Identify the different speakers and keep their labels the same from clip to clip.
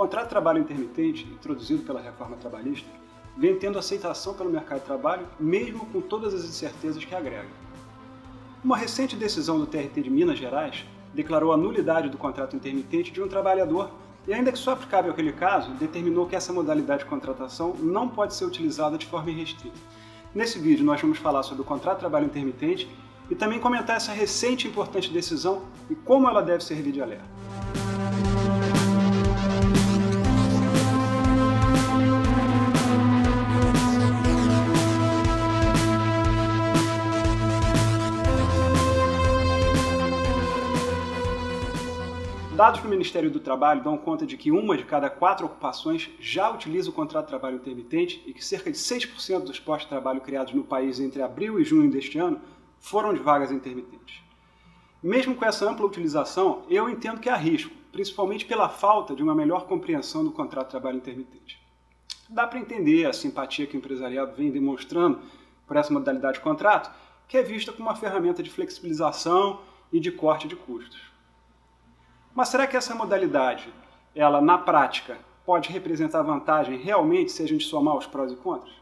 Speaker 1: contrato de trabalho intermitente, introduzido pela reforma trabalhista, vem tendo aceitação pelo mercado de trabalho, mesmo com todas as incertezas que agrega. Uma recente decisão do TRT de Minas Gerais declarou a nulidade do contrato intermitente de um trabalhador e, ainda que só aplicável àquele caso, determinou que essa modalidade de contratação não pode ser utilizada de forma irrestrita. Nesse vídeo nós vamos falar sobre o contrato de trabalho intermitente e também comentar essa recente e importante decisão e como ela deve servir de alerta. Dados do Ministério do Trabalho dão conta de que uma de cada 4 ocupações já utiliza o contrato de trabalho intermitente e que cerca de 6% dos postos de trabalho criados no país entre abril e junho deste ano foram de vagas intermitentes. Mesmo com essa ampla utilização, eu entendo que há risco, principalmente pela falta de uma melhor compreensão do contrato de trabalho intermitente. Dá para entender a simpatia que o empresariado vem demonstrando por essa modalidade de contrato, que é vista como uma ferramenta de flexibilização e de corte de custos. Mas será que essa modalidade, ela na prática, pode representar vantagem realmente se a gente somar os prós e contras?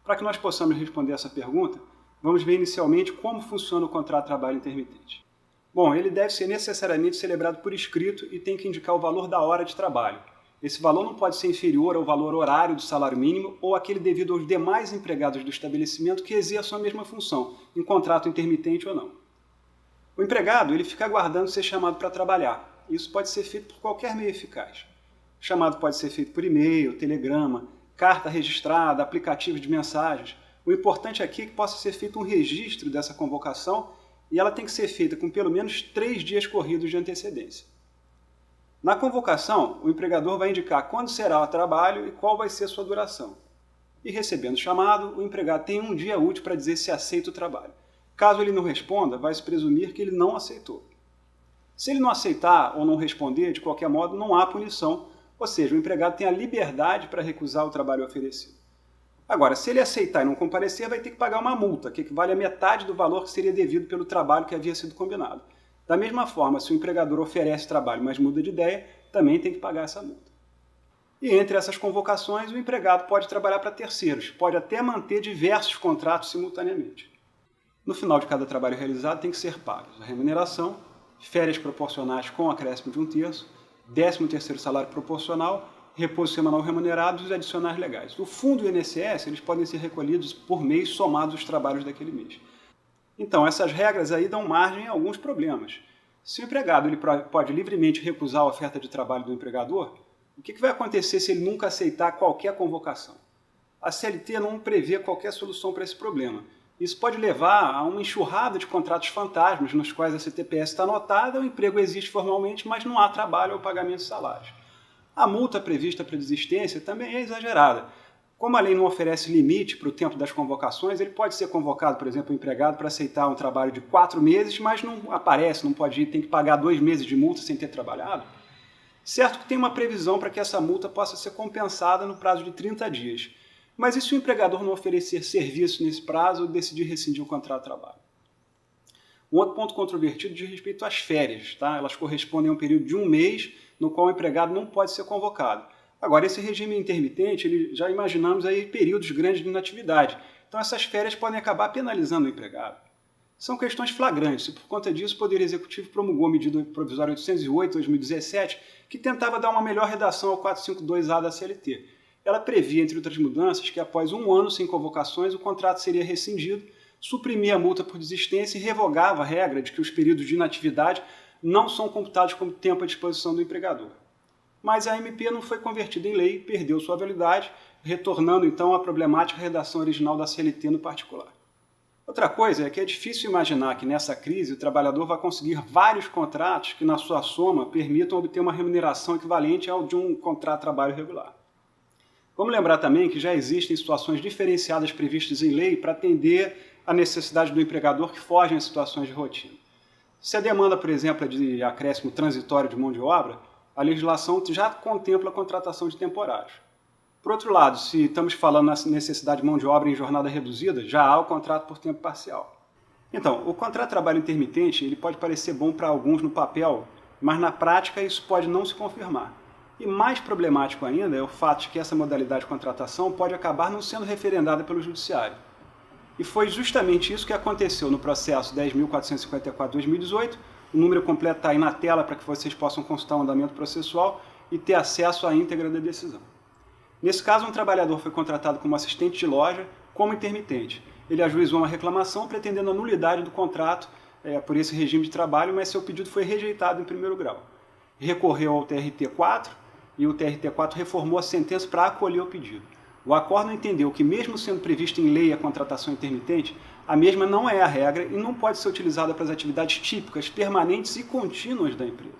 Speaker 1: Para que nós possamos responder essa pergunta, vamos ver inicialmente como funciona o contrato de trabalho intermitente. Bom, ele deve ser necessariamente celebrado por escrito e tem que indicar o valor da hora de trabalho. Esse valor não pode ser inferior ao valor horário do salário mínimo ou aquele devido aos demais empregados do estabelecimento que exerçam a mesma função, em contrato intermitente ou não. O empregado ele fica aguardando ser chamado para trabalhar. Isso pode ser feito por qualquer meio eficaz. O chamado pode ser feito por e-mail, telegrama, carta registrada, aplicativos de mensagens. O importante aqui é que possa ser feito um registro dessa convocação e ela tem que ser feita com pelo menos 3 dias corridos de antecedência. Na convocação, o empregador vai indicar quando será o trabalho e qual vai ser a sua duração. E recebendo o chamado, o empregado tem um dia útil para dizer se aceita o trabalho. Caso ele não responda, vai se presumir que ele não aceitou. Se ele não aceitar ou não responder, de qualquer modo, não há punição, ou seja, o empregado tem a liberdade para recusar o trabalho oferecido. Agora, se ele aceitar e não comparecer, vai ter que pagar uma multa, que equivale a metade do valor que seria devido pelo trabalho que havia sido combinado. Da mesma forma, se o empregador oferece trabalho, mas muda de ideia, também tem que pagar essa multa. E entre essas convocações, o empregado pode trabalhar para terceiros, pode até manter diversos contratos simultaneamente. No final de cada trabalho realizado tem que ser pagos a remuneração, férias proporcionais com acréscimo de 1/3, 13º salário proporcional, repouso semanal remunerado e os adicionais legais. Do fundo do INSS, eles podem ser recolhidos por mês somados os trabalhos daquele mês. Então, essas regras aí dão margem a alguns problemas. Se o empregado ele pode livremente recusar a oferta de trabalho do empregador, o que vai acontecer se ele nunca aceitar qualquer convocação? A CLT não prevê qualquer solução para esse problema. Isso pode levar a uma enxurrada de contratos fantasmas nos quais a CTPS está anotada, o emprego existe formalmente, mas não há trabalho ou pagamento de salários. A multa prevista para desistência também é exagerada. Como a lei não oferece limite para o tempo das convocações, ele pode ser convocado, por exemplo, o empregado para aceitar um trabalho de 4 meses, mas não aparece, não pode ir, tem que pagar 2 meses de multa sem ter trabalhado. Certo que tem uma previsão para que essa multa possa ser compensada no prazo de 30 dias. Mas e se o empregador não oferecer serviço nesse prazo ou decidir rescindir o contrato de trabalho? Um outro ponto controvertido diz respeito às férias. Tá? Elas correspondem a um período de 1 mês no qual o empregado não pode ser convocado. Agora, esse regime intermitente, já imaginamos aí períodos grandes de inatividade. Então, essas férias podem acabar penalizando o empregado. São questões flagrantes e, por conta disso, o Poder Executivo promulgou a medida provisória 808/2017, que tentava dar uma melhor redação ao 452A da CLT. Ela previa, entre outras mudanças, que após 1 ano sem convocações o contrato seria rescindido, suprimia a multa por desistência e revogava a regra de que os períodos de inatividade não são computados como tempo à disposição do empregador. Mas a MP não foi convertida em lei, perdeu sua validade, retornando então à problemática redação original da CLT no particular. Outra coisa é que é difícil imaginar que nessa crise o trabalhador vai conseguir vários contratos que na sua soma permitam obter uma remuneração equivalente ao de um contrato de trabalho regular. Vamos lembrar também que já existem situações diferenciadas previstas em lei para atender à necessidade do empregador que fogem às situações de rotina. Se a demanda, por exemplo, é de acréscimo transitório de mão de obra, a legislação já contempla a contratação de temporários. Por outro lado, se estamos falando na necessidade de mão de obra em jornada reduzida, já há o contrato por tempo parcial. Então, o contrato de trabalho intermitente ele pode parecer bom para alguns no papel, mas na prática isso pode não se confirmar. E mais problemático ainda é o fato de que essa modalidade de contratação pode acabar não sendo referendada pelo Judiciário. E foi justamente isso que aconteceu no processo 10.454/2018. O número completo está aí na tela para que vocês possam consultar o andamento processual e ter acesso à íntegra da decisão. Nesse caso, um trabalhador foi contratado como assistente de loja como intermitente. Ele ajuizou uma reclamação pretendendo a nulidade do contrato por esse regime de trabalho, mas seu pedido foi rejeitado em primeiro grau. Recorreu ao TRT4 e o TRT4 reformou a sentença para acolher o pedido. O acórdão entendeu que, mesmo sendo prevista em lei a contratação intermitente, a mesma não é a regra e não pode ser utilizada para as atividades típicas, permanentes e contínuas da empresa.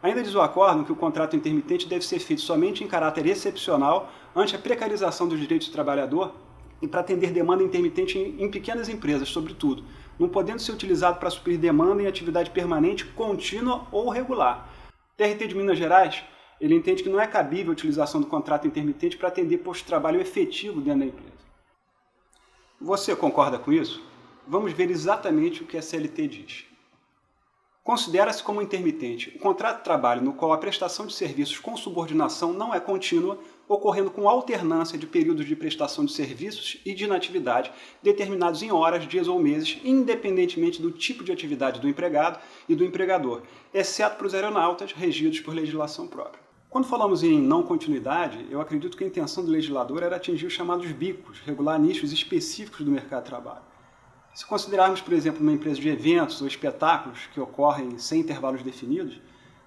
Speaker 1: Ainda diz o acórdão que o contrato intermitente deve ser feito somente em caráter excepcional ante a precarização dos direitos do trabalhador e para atender demanda intermitente em pequenas empresas, sobretudo, não podendo ser utilizado para suprir demanda em atividade permanente, contínua ou regular. O TRT de Minas Gerais ele entende que não é cabível a utilização do contrato intermitente para atender posto de trabalho efetivo dentro da empresa. Você concorda com isso? Vamos ver exatamente o que a CLT diz. Considera-se como intermitente o contrato de trabalho no qual a prestação de serviços com subordinação não é contínua, ocorrendo com alternância de períodos de prestação de serviços e de inatividade determinados em horas, dias ou meses, independentemente do tipo de atividade do empregado e do empregador, exceto para os aeronautas regidos por legislação própria. Quando falamos em não continuidade, eu acredito que a intenção do legislador era atingir os chamados bicos, regular nichos específicos do mercado de trabalho. Se considerarmos, por exemplo, uma empresa de eventos ou espetáculos que ocorrem sem intervalos definidos,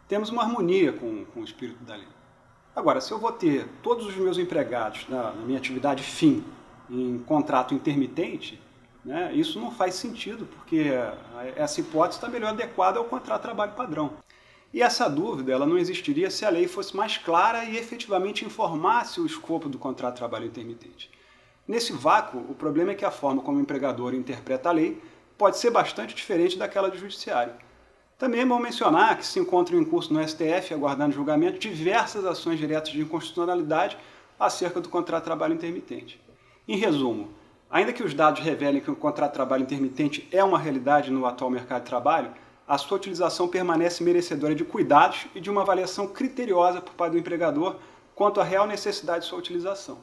Speaker 1: temos uma harmonia com o espírito da lei. Agora, se eu vou ter todos os meus empregados na minha atividade fim em contrato intermitente, isso não faz sentido, porque essa hipótese está melhor adequada ao contrato de trabalho padrão. E essa dúvida ela não existiria se a lei fosse mais clara e efetivamente informasse o escopo do contrato de trabalho intermitente. Nesse vácuo, o problema é que a forma como o empregador interpreta a lei pode ser bastante diferente daquela do judiciário. Também é bom mencionar que se encontram em curso no STF, aguardando julgamento, diversas ações diretas de inconstitucionalidade acerca do contrato de trabalho intermitente. Em resumo, ainda que os dados revelem que o contrato de trabalho intermitente é uma realidade no atual mercado de trabalho, a sua utilização permanece merecedora de cuidados e de uma avaliação criteriosa por parte do empregador quanto à real necessidade de sua utilização.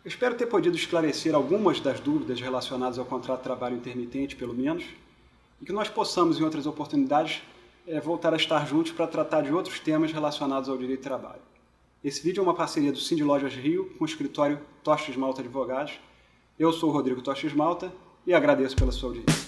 Speaker 1: Eu espero ter podido esclarecer algumas das dúvidas relacionadas ao contrato de trabalho intermitente, pelo menos, e que nós possamos, em outras oportunidades, voltar a estar juntos para tratar de outros temas relacionados ao direito de trabalho. Esse vídeo é uma parceria do Cindy Lojas Rio com o escritório Tostes Malta Advogados. Eu sou o Rodrigo Tostes Malta e agradeço pela sua audiência.